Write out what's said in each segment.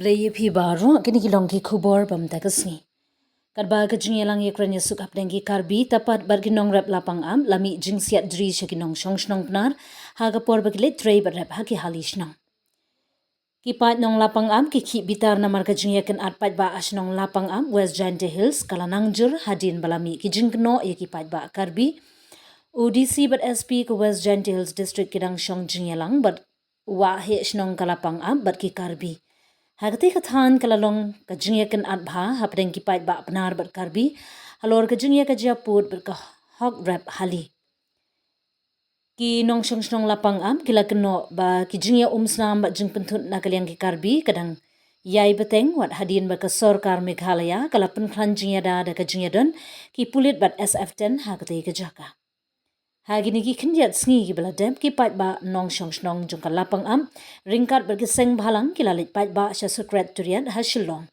Play pi baro kini kilong ki kubor bam tagasni. Kadba ka jingyalang yekranya sukap dengi karbi tapat barginong rep lapang am lami jingsiat dri shakinong shongshnong pnar haga por bagilet trey barep haki halishnong. Kipat nong lapang am kiki bitar namar ka jingyakan atpat ba ashnong lapang am West Giant Hills kalanangjur hadin balami ki jingkno ye kipat ba karbi ODC bat SP ke West Giant Hills District kidang shong jingyalang bat wa he shnong kalapang am bat ki karbi. Hagati kathan kalalong kajingyakan atbha hapdeng kipat ba benar berkarbi halor kajingya kajaput berka hog rap hali. Ki nong shong lapang am kila keno ba kijingya umsnam ba jing pentunt na kaliang ki karbi kadang yai beteng wat hadin ba ka sorkar Meghalaya kala penklan jingya da kajingya don ki pulit bat SF10 hagati kajaka. Hagini ki kendiat sngi ki beladem ki pat ba nong shong jungka lapang am ringkat bergeseng bhalang ki lalit pat ba sya sekretariat hasilong.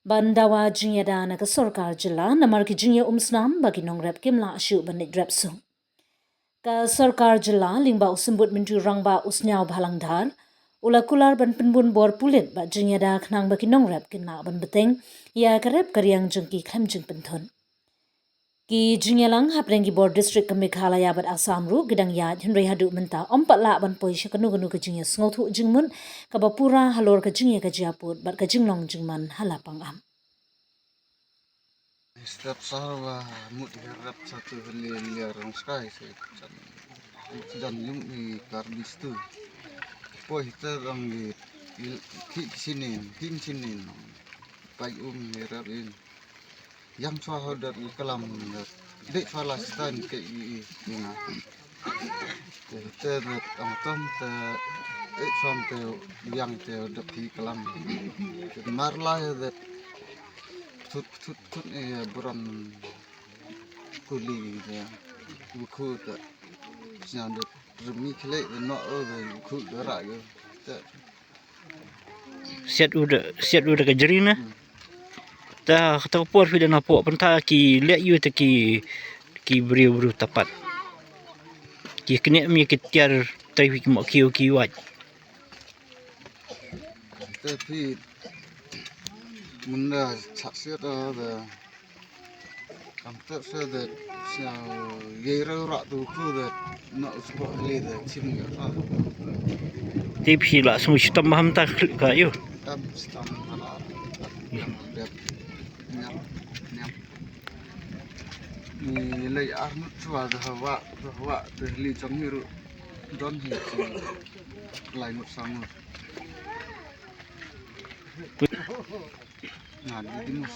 Bandawa jingya da na ka sorkar jila namar ki jingya umsnam bagi nong rep kimla asyu banit rep su. Ka sorkar jila lingba usumbut mintu rangba usnyaw bhalang dhar ula kular ban penbun bor pulit ba jingya da khnang bagi nong rep kina ban beteng ya karep karyang jungki khlem jing penthun. Ki jingyalang haprengi board district ke Meghalaya bat Assam ru gedang ya henrei hadu menta ompat la ban poi syakanu ganu ke jingya sngotu jingmun ka bapura halor ke jingya ke japut bat ke jinglong jingman halapang am. Setiap sarwa mut harap satu liar sky dan yung di karbis tu. Po kita orang di sini pagi harap ini. Yang sahadat kalam dek Palestin ke ini. Kita angtom te sampai yang te depi kalam. Marlah dat tut buram kuli ya buku tak siang dat remi kelek nak buku darak ke tak siat udah kejerina ta por fi na po penta ki le yu te ki bru tapat ki kene mi ki tiar tai ki mo ki wat tapi munda saksiat ada kantor saya siang gero rak tu ku dat nak sebab le dat sim ya ti phi la smu shitam ham ta ka yu tam stam mana dat nyam ni lay arnut chua da hawa tehli chamiru don hi lai mut sama nah di mus